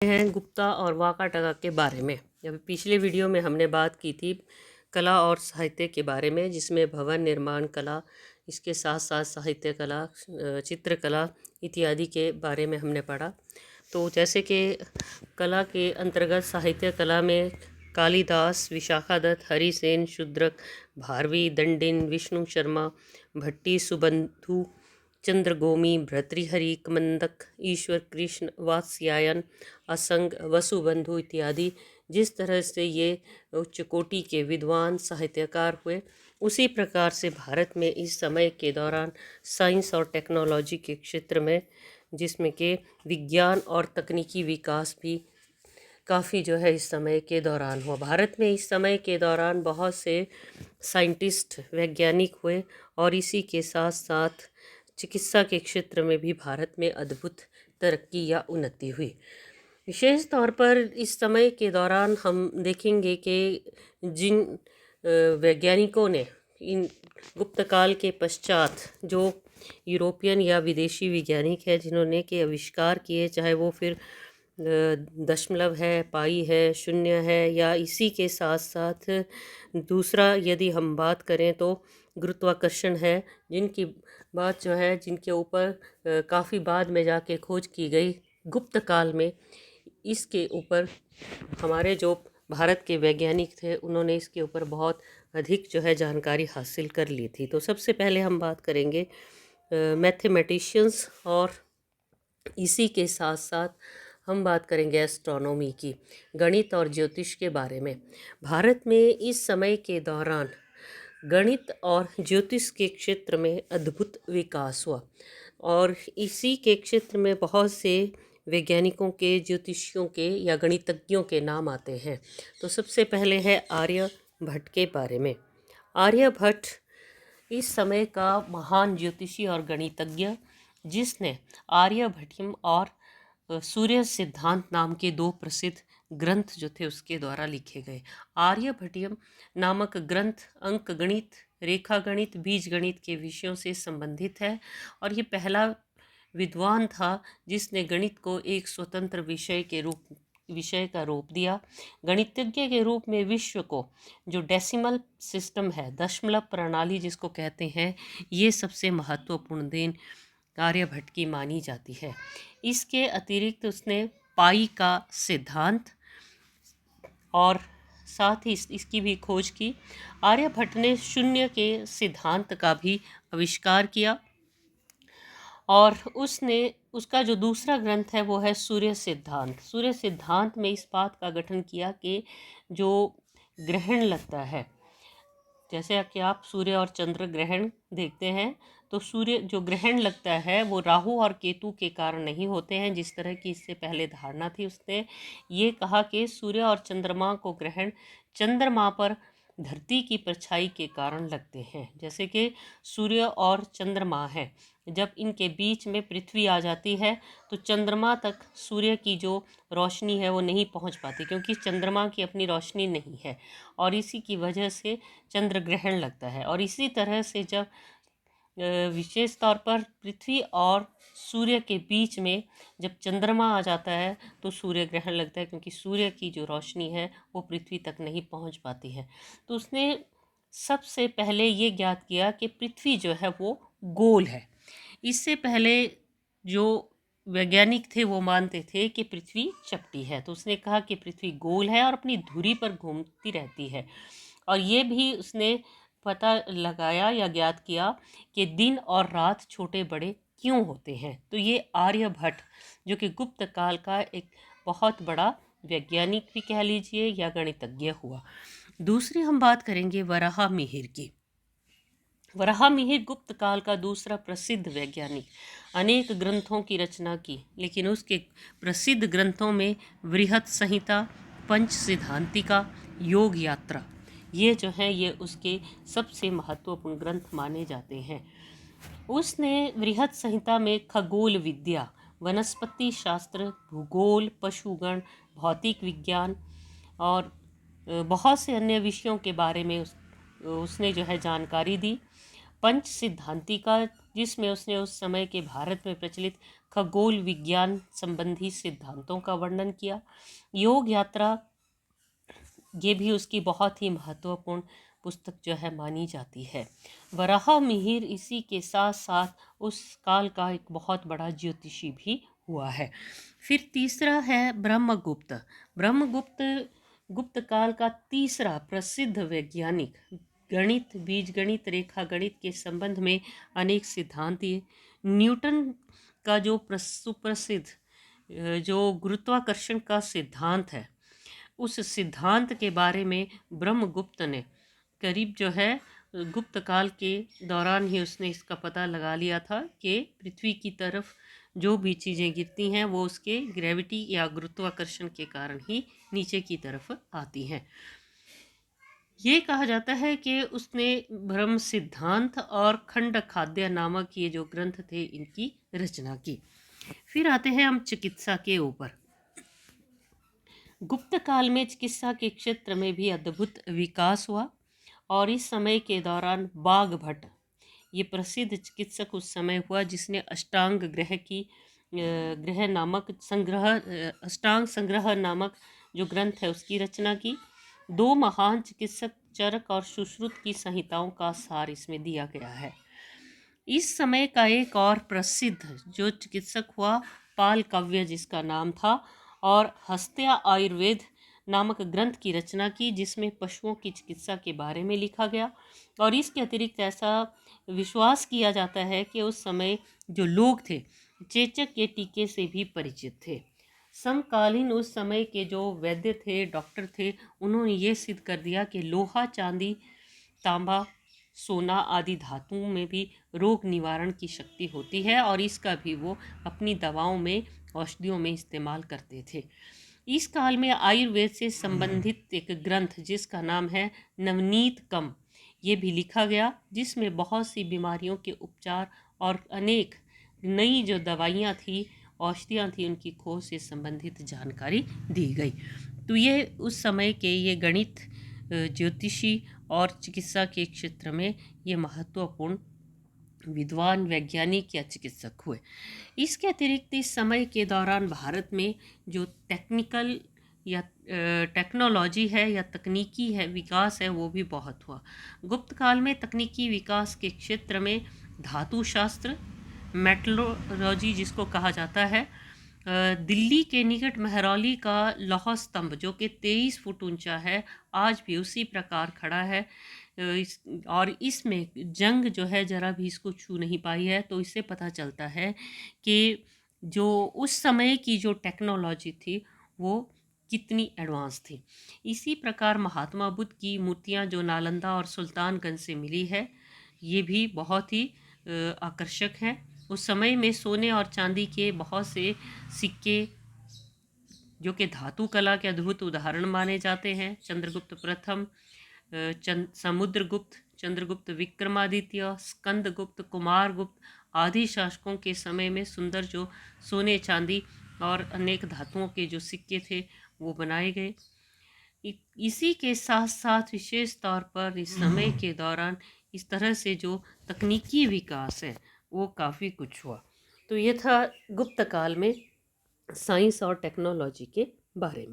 हैं गुप्ता और वाकाटका के बारे में। जब पिछले वीडियो में हमने बात की थी कला और साहित्य के बारे में, जिसमें भवन निर्माण कला, इसके साथ साथ साहित्य कला, चित्रकला इत्यादि के बारे में हमने पढ़ा। तो जैसे कि कला के अंतर्गत साहित्य कला में कालिदास, विशाखादत्त, हरिसेन, शूद्रक, भारवी, दंडिन, विष्णु शर्मा, भट्टी, सुबंधु, चंद्रगोमी, भर्तृहरि, मंदक, ईश्वर कृष्ण, वात्स्यायन, असंग, वसुबंधु इत्यादि जिस तरह से ये उच्च कोटि के विद्वान साहित्यकार हुए, उसी प्रकार से भारत में इस समय के दौरान साइंस और टेक्नोलॉजी के क्षेत्र में, जिसमें कि विज्ञान और तकनीकी विकास भी काफ़ी जो है इस समय के दौरान हुआ। भारत में इस समय के दौरान बहुत से साइंटिस्ट, वैज्ञानिक हुए और इसी के साथ साथ चिकित्सा के क्षेत्र में भी भारत में अद्भुत तरक्की या उन्नति हुई। विशेष तौर पर इस समय के दौरान हम देखेंगे कि जिन वैज्ञानिकों ने इन गुप्त काल के पश्चात जो यूरोपियन या विदेशी वैज्ञानिक है जिन्होंने के आविष्कार किए, चाहे वो फिर दशमलव है, पाई है, शून्य है, या इसी के साथ साथ दूसरा यदि हम बात करें तो गुरुत्वाकर्षण है, जिनकी बात जो है जिनके ऊपर काफ़ी बाद में जाके खोज की गई गुप्त काल में, इसके ऊपर हमारे जो भारत के वैज्ञानिक थे उन्होंने इसके ऊपर बहुत अधिक जो है जानकारी हासिल कर ली थी। तो सबसे पहले हम बात करेंगे मैथमेटिशियंस, और इसी के साथ साथ हम बात करेंगे एस्ट्रोनॉमी की, गणित और ज्योतिष के बारे में। भारत में इस समय के दौरान गणित और ज्योतिष के क्षेत्र में अद्भुत विकास हुआ और इसी के क्षेत्र में बहुत से वैज्ञानिकों के, ज्योतिषियों के या गणितज्ञों के नाम आते हैं। तो सबसे पहले है आर्यभट्ट के बारे में। आर्यभट्ट इस समय का महान ज्योतिषी और गणितज्ञ, जिसने आर्यभट्टियम और सूर्य सिद्धांत नाम के दो प्रसिद्ध ग्रंथ जो थे उसके द्वारा लिखे गए। आर्यभट्टियम नामक ग्रंथ अंक गणित, रेखा गणित, बीज गणित के विषयों से संबंधित है और ये पहला विद्वान था जिसने गणित को एक स्वतंत्र विषय का रूप दिया। गणितज्ञ के रूप में विश्व को जो डेसिमल सिस्टम है, दशमलव प्रणाली जिसको कहते हैं, ये सबसे महत्वपूर्ण देन आर्यभट्ट की मानी जाती है। इसके अतिरिक्त उसने पाई का सिद्धांत और साथ ही इसकी भी खोज की। आर्यभट्ट ने शून्य के सिद्धांत का भी आविष्कार किया और उसका जो दूसरा ग्रंथ है वो है सूर्य सिद्धांत। सूर्य सिद्धांत में इस बात का गठन किया कि जो ग्रहण लगता है, जैसे कि आप सूर्य और चंद्र ग्रहण देखते हैं, तो सूर्य जो ग्रहण लगता है वो राहु और केतु के कारण नहीं होते हैं जिस तरह की इससे पहले धारणा थी। उसने ये कहा कि सूर्य और चंद्रमा को ग्रहण चंद्रमा पर धरती की परछाई के कारण लगते हैं। जैसे कि सूर्य और चंद्रमा है, जब इनके बीच में पृथ्वी आ जाती है तो चंद्रमा तक सूर्य की जो रोशनी है वो नहीं पहुंच पाती, क्योंकि चंद्रमा की अपनी रोशनी नहीं है और इसी की वजह से चंद्र ग्रहण लगता है। और इसी तरह से जब विशेष तौर पर पृथ्वी और सूर्य के बीच में जब चंद्रमा आ जाता है तो सूर्य ग्रहण लगता है, क्योंकि सूर्य की जो रोशनी है वो पृथ्वी तक नहीं पहुंच पाती है। तो उसने सबसे पहले ये ज्ञात किया कि पृथ्वी जो है वो गोल है। इससे पहले जो वैज्ञानिक थे वो मानते थे कि पृथ्वी चपटी है, तो उसने कहा कि पृथ्वी गोल है और अपनी धुरी पर घूमती रहती है। और ये भी उसने पता लगाया या ज्ञात किया कि दिन और रात छोटे बड़े क्यों होते हैं। तो ये आर्यभट्ट जो कि गुप्त काल का एक बहुत बड़ा वैज्ञानिक भी कह लीजिए या गणितज्ञ हुआ। दूसरी हम बात करेंगे वराहमिहिर की। वराहमिहिर गुप्त काल का दूसरा प्रसिद्ध वैज्ञानिक, अनेक ग्रंथों की रचना की, लेकिन उसके प्रसिद्ध ग्रंथों में बृहत संहिता, पंच सिद्धांतिका, योग यात्रा, ये जो है ये उसके सबसे महत्वपूर्ण ग्रंथ माने जाते हैं। उसने बृहत संहिता में खगोल विद्या, वनस्पति शास्त्र, भूगोल, पशुगण, भौतिक विज्ञान और बहुत से अन्य विषयों के बारे में उसने जो है जानकारी दी। पंच सिद्धांतिका जिसमें उसने उस समय के भारत में प्रचलित खगोल विज्ञान संबंधी सिद्धांतों का वर्णन किया। योग यात्रा ये भी उसकी बहुत ही महत्वपूर्ण पुस्तक जो है मानी जाती है। वराह मिहिर इसी के साथ साथ उस काल का एक बहुत बड़ा ज्योतिषी भी हुआ है। फिर तीसरा है ब्रह्मगुप्त। ब्रह्मगुप्त गुप्त काल का तीसरा प्रसिद्ध वैज्ञानिक, गणित, बीजगणित, रेखा गणित के संबंध में अनेक सिद्धांत दिए। न्यूटन का जो सुप्रसिद्ध जो गुरुत्वाकर्षण का सिद्धांत है, उस सिद्धांत के बारे में ब्रह्मगुप्त ने करीब जो है गुप्त काल के दौरान ही उसने इसका पता लगा लिया था कि पृथ्वी की तरफ जो भी चीज़ें गिरती हैं वो उसके ग्रेविटी या गुरुत्वाकर्षण के कारण ही नीचे की तरफ आती हैं। ये कहा जाता है कि उसने ब्रह्म सिद्धांत और खंड खाद्य नामक ये जो ग्रंथ थे इनकी रचना की। फिर आते हैं हम चिकित्सा के ऊपर। गुप्त काल में चिकित्सा के क्षेत्र में भी अद्भुत विकास हुआ और इस समय के दौरान बाघभट्ट ये प्रसिद्ध चिकित्सक उस समय हुआ जिसने अष्टांग ग्रह नामक अष्टांग संग्रह नामक जो ग्रंथ है उसकी रचना की। दो महान चिकित्सक चरक और सुश्रुत की संहिताओं का सार इसमें दिया गया है। इस समय का एक और प्रसिद्ध जो चिकित्सक हुआ पालकव्य जिसका नाम था, और हस्त्या आयुर्वेद नामक ग्रंथ की रचना की जिसमें पशुओं की चिकित्सा के बारे में लिखा गया। और इसके अतिरिक्त ऐसा विश्वास किया जाता है कि उस समय जो लोग थे चेचक के टीके से भी परिचित थे। समकालीन उस समय के जो वैद्य थे, डॉक्टर थे, उन्होंने ये सिद्ध कर दिया कि लोहा, चांदी, तांबा, सोना आदि धातुओं में भी रोग निवारण की शक्ति होती है और इसका भी वो अपनी दवाओं में, औषधियों में इस्तेमाल करते थे। इस काल में आयुर्वेद से संबंधित एक ग्रंथ जिसका नाम है नवनीत कम ये भी लिखा गया, जिसमें बहुत सी बीमारियों के उपचार और अनेक नई जो दवाइयाँ थी, औषधियाँ थी, उनकी खोज से संबंधित जानकारी दी गई। तो ये उस समय के ये गणित, ज्योतिषी और चिकित्सा के क्षेत्र में ये महत्वपूर्ण विद्वान, वैज्ञानिक या चिकित्सक हुए। इसके अतिरिक्त इस समय के दौरान भारत में जो टेक्निकल या टेक्नोलॉजी है या तकनीकी है विकास है वो भी बहुत हुआ। गुप्त काल में तकनीकी विकास के क्षेत्र में धातु शास्त्र, मेटलर्जी जिसको कहा जाता है, दिल्ली के निकट महरौली का लौह स्तंभ जो कि 23 फुट ऊंचा है आज भी उसी प्रकार खड़ा है। और इसमें जंग जो है ज़रा भी इसको छू नहीं पाई है। तो इससे पता चलता है कि जो उस समय की जो टेक्नोलॉजी थी वो कितनी एडवांस थी। इसी प्रकार महात्मा बुद्ध की मूर्तियां जो नालंदा और सुल्तानगंज से मिली है ये भी बहुत ही आकर्षक हैं। उस समय में सोने और चांदी के बहुत से सिक्के जो कि धातु कला के अद्भुत उदाहरण माने जाते हैं। चंद्रगुप्त प्रथम, समुद्रगुप्त, चंद्रगुप्त विक्रमादित्य, स्कंदगुप्त, कुमारगुप्त आदि शासकों के समय में सुंदर जो सोने, चांदी और अनेक धातुओं के जो सिक्के थे वो बनाए गए। इसी के साथ साथ विशेष तौर पर इस समय के दौरान इस तरह से जो तकनीकी विकास है वो काफ़ी कुछ हुआ। तो ये था गुप्त काल में साइंस और टेक्नोलॉजी के बारे में।